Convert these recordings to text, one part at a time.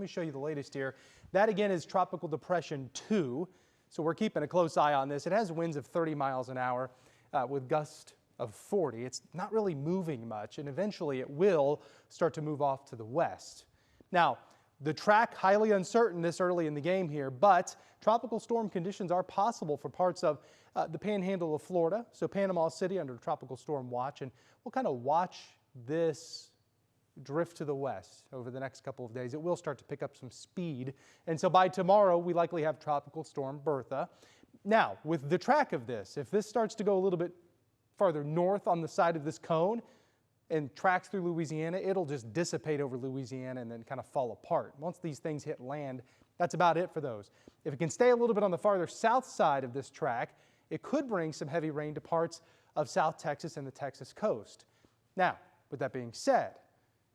me show you the latest here. That again is Tropical Depression 2. So we're keeping a close eye on this. It has winds of 30 miles an hour with gusts of 40. It's not really moving much, and eventually it will start to move off to the west. Now, the track, highly uncertain this early in the game here, but tropical storm conditions are possible for parts of the panhandle of Florida. So Panama City under tropical storm watch, and we'll kind of watch this drift to the west over the next couple of days. It will start to pick up some speed, and so by tomorrow we likely have tropical storm Bertha. Now, with the track of this, if this starts to go a little bit farther north on the side of this cone and tracks through Louisiana, it'll just dissipate over Louisiana and then kind of fall apart. Once these things hit land, that's about it for those. If it can stay a little bit on the farther south side of this track, it could bring some heavy rain to parts of South Texas and the Texas coast. Now, with that being said,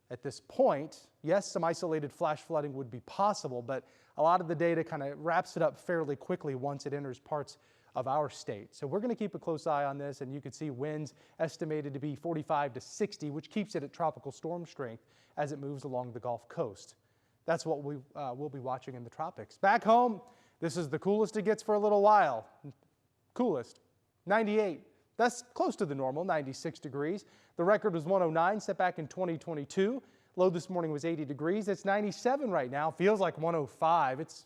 at this point, yes, some isolated flash flooding would be possible, but a lot of the data kind of wraps it up fairly quickly once it enters parts of our state. So we're going to keep a close eye on this, and you can see winds estimated to be 45 to 60, which keeps it at tropical storm strength as it moves along the Gulf Coast. That's what we will be watching in the tropics. Back home, this is the coolest it gets for a little while. Coolest, 98. That's close to the normal, 96 degrees. The record was 109, set back in 2022. Low this morning was 80 degrees. It's 97 right now. Feels like 105. It's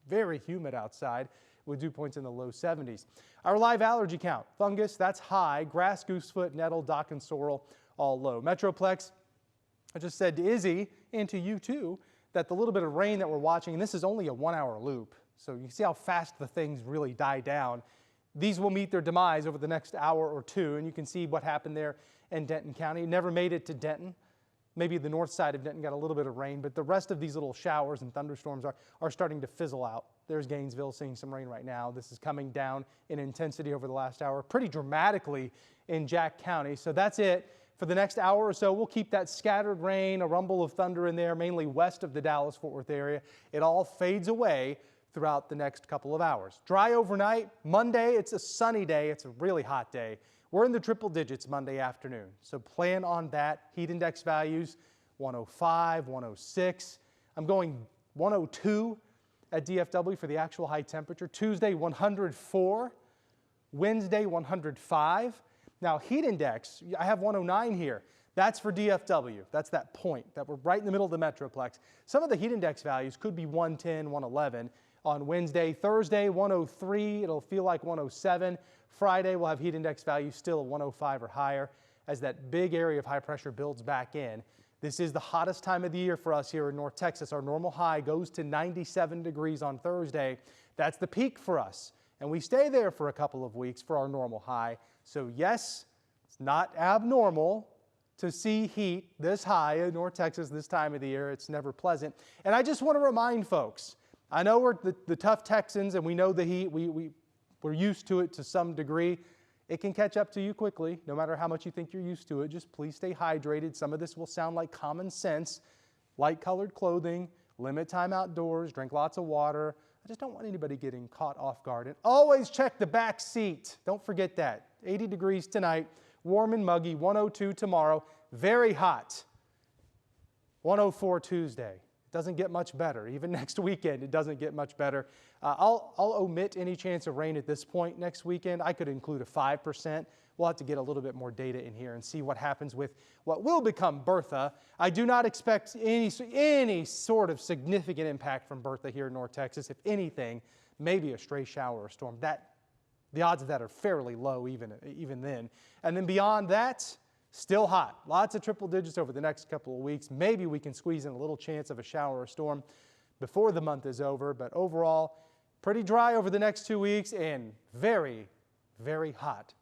very humid outside with dew points in the low 70s. Our live allergy count, fungus, that's high. Grass, goosefoot, nettle, dock, and sorrel, all low. Metroplex, I just said to Izzy and to you too, that the little bit of rain that we're watching, and this is only a 1 hour loop, so you see how fast the things really die down. These will meet their demise over the next hour or two, and you can see what happened there in Denton County. Never made it to Denton. Maybe the north side of Denton got a little bit of rain, but the rest of these little showers and thunderstorms are starting to fizzle out. There's Gainesville seeing some rain right now. This is coming down in intensity over the last hour pretty dramatically in Jack County. So that's it. For the next hour or so, we'll keep that scattered rain, a rumble of thunder in there, mainly west of the Dallas-Fort Worth area. It all fades away throughout the next couple of hours. Dry overnight. Monday, it's a sunny day. It's a really hot day. We're in the triple digits Monday afternoon, so plan on that. Heat index values 105, 106. I'm going 102 at DFW for the actual high temperature. Tuesday 104, Wednesday 105. Now heat index, I have 109 here. That's for DFW. That's that point that we're right in the middle of the Metroplex. Some of the heat index values could be 110, 111 on Wednesday. Thursday 103, it'll feel like 107. Friday, we'll have heat index values still at 105 or higher as that big area of high pressure builds back in. This is the hottest time of the year for us here in North Texas. Our normal high goes to 97 degrees on Thursday. That's the peak for us, and we stay there for a couple of weeks for our normal high. So yes, it's not abnormal to see heat this high in North Texas this time of the year. It's never pleasant. And I just want to remind folks, I know we're the tough Texans and we know the heat. We're used to it to some degree. It can catch up to you quickly, no matter how much you think you're used to it. Just please stay hydrated. Some of this will sound like common sense. Light colored clothing, limit time outdoors, drink lots of water. I just don't want anybody getting caught off guard. And always check the back seat. Don't forget that. 80 degrees tonight, warm and muggy, 102 tomorrow, very hot. 104 Tuesday. Doesn't get much better. Even next weekend, it doesn't get much better. I'll omit any chance of rain at this point next weekend. I could include a 5%. We'll have to get a little bit more data in here and see what happens with what will become Bertha. I do not expect any sort of significant impact from Bertha here in North Texas. If anything, maybe a stray shower or storm. The odds of that are fairly low even then. And then beyond that, still hot. Lots of triple digits over the next couple of weeks. Maybe we can squeeze in a little chance of a shower or storm before the month is over. But overall, pretty dry over the next 2 weeks and very, very hot